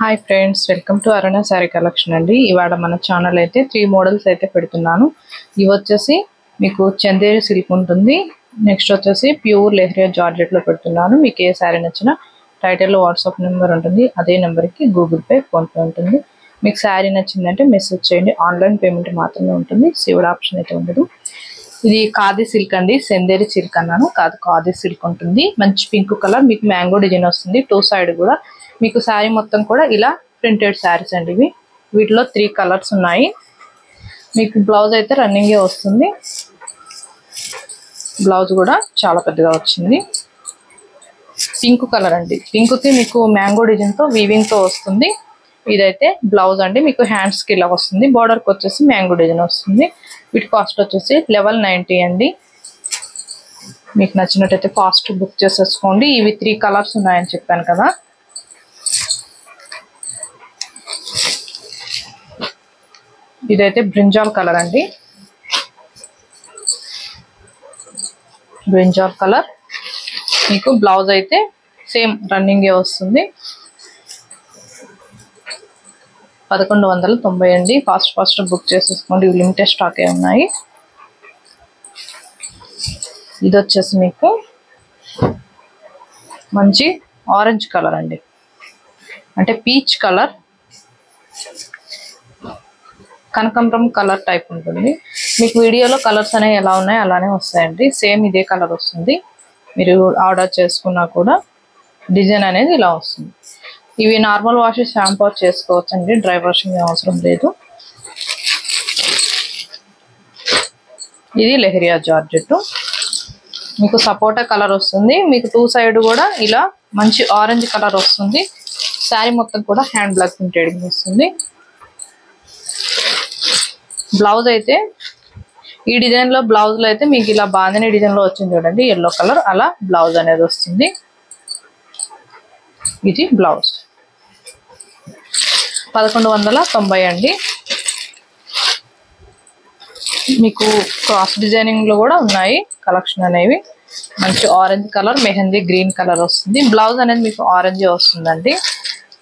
Hi friends, welcome to Aruna sari collection అండి. ఇవాళ మన ఛానల్ అయితే 3 మోడల్స్ అయితే పెడుతున్నాను. ఇవి వచ్చేసి మీకు చందేరి సిల్క్ ఉంటుంది. నెక్స్ట్ వచ్చేసి ప్యూర్ లెహరియా జార్జెట్ లో పెడుతున్నాను. మీకు ఏ శారీ నచ్చినా టైటిల్లో వాట్సాప్ నెంబర్ ఉంటుంది. అదే నెంబర్కి గూగుల్ పే, ఫోన్ పే ఉంటుంది. మీకు శారీ నచ్చిందంటే మెసేజ్ చేయండి. ఆన్లైన్ పేమెంట్ మాత్రమే ఉంటుంది. సివిల్ ఆప్షన్ అయితే ఉండదు. ఇది ఖాదీ సిల్క్ అండి. చందేరి సిల్క్ అన్నాను కాదు, ఖాదీ సిల్క్ ఉంటుంది. మంచి పింక్ కలర్, మీకు మ్యాంగో డిజైన్ వస్తుంది. 2 సైడ్ కూడా మీకు శారీ మొత్తం కూడా ఇలా ప్రింటెడ్ శారీస్ అండి. ఇవి వీటిలో 3 కలర్స్ ఉన్నాయి. మీకు బ్లౌజ్ అయితే రన్నింగే వస్తుంది. బ్లౌజ్ కూడా చాలా పెద్దగా వచ్చింది. పింక్ కలర్ అండి. పింక్ కి మీకు మ్యాంగో డిజైన్ తో వీవింగ్ తో వస్తుంది. ఇదైతే బ్లౌజ్ అండి. మీకు హ్యాండ్స్ కి ఇలా వస్తుంది. బార్డర్ కి వచ్చేసి మ్యాంగో డిజైన్ వస్తుంది. వీటి కాస్ట్ వచ్చేసి 1190 అండి. మీకు నచ్చినట్టయితే ఫాస్ట్ బుక్ చేసేసుకోండి. ఇవి 3 కలర్స్ ఉన్నాయని చెప్పాను కదా. ఇదైతే బ్రింజాల్ కలర్ అండి. బ్రింజాల్ కలర్ మీకు బ్లౌజ్ అయితే సేమ్ రన్నింగ్ వస్తుంది. 1190 అండి. ఫాస్ట్ బుక్ చేసేసుకోండి. ఇవి లిమిటెడ్ స్టాకే ఉన్నాయి. ఇది వచ్చేసి మీకు మంచి ఆరెంజ్ కలర్ అండి, అంటే పీచ్ కలర్, కనకాంబరం కలర్ టైప్ ఉంటుంది. మీకు వీడియోలో కలర్స్ అనేవి ఎలా ఉన్నాయో అలానే వస్తాయండి. సేమ్ ఇదే కలర్ వస్తుంది. మీరు ఆర్డర్ చేసుకున్నా కూడా డిజైన్ అనేది ఇలా వస్తుంది. ఇవి నార్మల్ వాష్ షాంపూ చేసుకోవచ్చు అండి. డ్రై వాషింగ్ అవసరం లేదు. ఇది లెహరియా జార్జెట్. మీకు సపోటా కలర్ వస్తుంది. మీకు 2 సైడ్ కూడా ఇలా మంచి ఆరెంజ్ కలర్ వస్తుంది. శారీ మొత్తం కూడా హ్యాండ్ బ్లాక్ ప్రింటెడ్ వస్తుంది. బ్లౌజ్ అయితే ఈ డిజైన్ లో బ్లౌజ్ లో అయితే మీకు ఇలా బాందిని డిజైన్ లో వచ్చింది చూడండి, ఎల్లో కలర్. అలా బ్లౌజ్ అనేది వస్తుంది. ఇది బ్లౌజ్ 1190 అండి. మీకు క్రాస్ డిజైనింగ్ లో కూడా ఉన్నాయి కలెక్షన్ అనేవి. మంచి orange colour, mehndi green colour వస్తుంది. బ్లౌజ్ అనేది మీకు ఆరెంజ్ వస్తుందండి.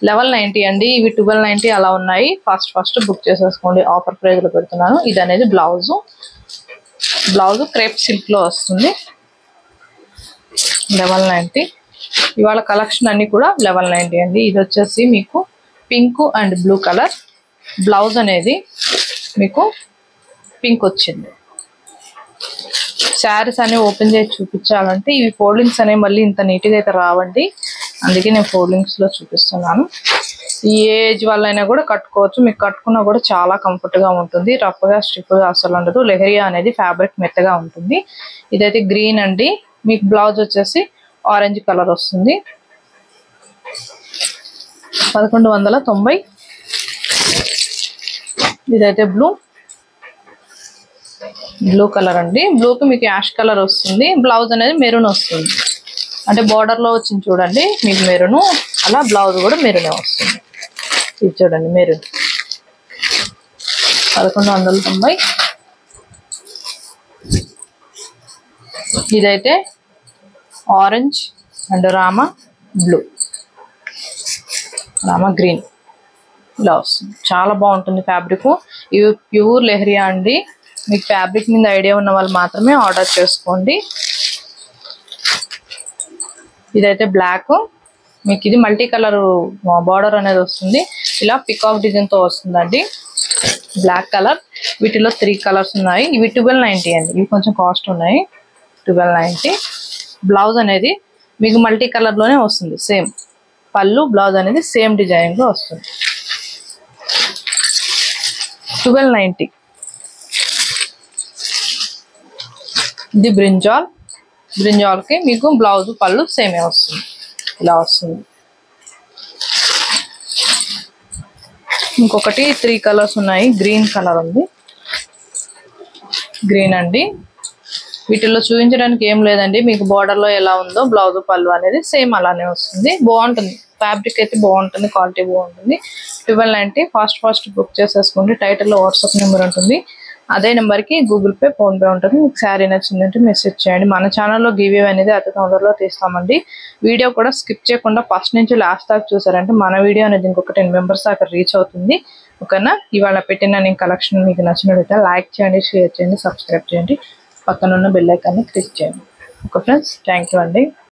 1190 అండి. ఇవి 1290 అలా ఉన్నాయి. ఫాస్ట్ బుక్ చేసేసుకోండి. ఆఫర్ ప్రైస్ లో పెడుతున్నాను. ఇది అనేది బ్లౌజ్ క్రేప్ సిల్క్ లో వస్తుంది. 1190. ఇవాళ కలెక్షన్ అన్ని కూడా 1190 అండి. ఇది వచ్చేసి మీకు pink and blue colour. Blouse అనేది మీకు పింక్ వచ్చింది. శారీస్ అనేవి ఓపెన్ చేసి చూపించాలంటే ఇవి ఫోల్డింగ్స్ అనేవి మళ్ళీ ఇంత నీట్గా అయితే రావండి. అందుకే నేను ఫోల్డింగ్స్ లో చూపిస్తున్నాను. ఈ ఏజ్ వాళ్ళైనా కూడా కట్టుకోవచ్చు. మీకు కట్టుకున్నా కూడా చాలా కంఫర్ట్ గా ఉంటుంది. రఫ్ గా స్టిఫ్ గా అసలు ఉండదు. లెహరియా అనేది ఫ్యాబ్రిక్ మెత్తగా ఉంటుంది. ఇదైతే గ్రీన్ అండి. మీకు బ్లౌజ్ వచ్చేసి ఆరెంజ్ కలర్ వస్తుంది. 1190. ఇదైతే బ్లూ కలర్ అండి. బ్లూకి మీకు యాష్ కలర్ వస్తుంది. బ్లౌజ్ అనేది మెరూన్ వస్తుంది. అంటే బార్డర్ లో వచ్చింది చూడండి మీకు మెరూన్, అలా బ్లౌజ్ కూడా మెరూనే వస్తుంది. ఇది చూడండి మెరూన్. 1190. ఇదైతే ఆరెంజ్ అండ్ రామా గ్రీన్ ఇలా వస్తుంది. చాలా బాగుంటుంది ఫ్యాబ్రిక్. ఇవి ప్యూర్ లెహరియా అండి. మీకు ఫ్యాబ్రిక్ మీద ఐడియా ఉన్న వాళ్ళు మాత్రమే ఆర్డర్ చేసుకోండి. ఇదైతే బ్లాక్. మీకు ఇది మల్టీ కలర్ బార్డర్ అనేది వస్తుంది. ఇలా పికాక్ డిజైన్ తో వస్తుందండి. Black colour. వీటిలో 3 కలర్స్ ఉన్నాయి. ఇవి 1290 అండి. ఇవి కొంచెం కాస్ట్ ఉన్నాయి. 1290. బ్లౌజ్ అనేది మీకు మల్టీ కలర్ లోనే వస్తుంది. సేమ్ పళ్ళు, బ్లౌజ్ అనేది సేమ్ డిజైనింగ్ లో వస్తుంది. 1290. ఇది బ్రింజాల్ కి మీకు బ్లౌజ్ పళ్ళు సేమే వస్తుంది. ఇలా వస్తుంది. ఇంకొకటి 3 కలర్స్ ఉన్నాయి. గ్రీన్ కలర్ ఉంది. గ్రీన్ అండి. వీటిల్లో చూపించడానికి ఏం లేదండి. మీకు బార్డర్ లో ఎలా ఉందో బ్లౌజ్ పళ్ళు అనేది సేమ్ అలానే వస్తుంది. బాగుంటుంది. ఫ్యాబ్రిక్ అయితే బాగుంటుంది. క్వాలిటీ బాగుంటుంది. 1290. ఫాస్ట్ బుక్ చేసేసుకోండి. టైటిల్లో వాట్సాప్ నెంబర్ ఉంటుంది. అదే నెంబర్కి గూగుల్ పే ఫోన్పే ఉంటుంది. మీకు శారీ నచ్చిందంటే మెసేజ్ చేయండి. మన ఛానల్లో గివ్ అనేది అతి తొందరలో తీస్తామండి. వీడియో కూడా స్కిప్ చేయకుండా ఫస్ట్ నుంచి లాస్ట్ దాకా చూసారంటే మన వీడియో అనేది ఇంకొక 10 మెంబర్స్ దాకా రీచ్ అవుతుంది. ఓకేనా? ఇవాళ పెట్టిన నేను కలెక్షన్ మీకు నచ్చినట్లయితే లైక్ చేయండి, షేర్ చేయండి, సబ్స్క్రైబ్ చేయండి, పక్కన ఉన్న బెల్ ఐకాన్ని క్లిక్ చేయండి. ఓకే ఫ్రెండ్స్, థ్యాంక్ యూ అండి.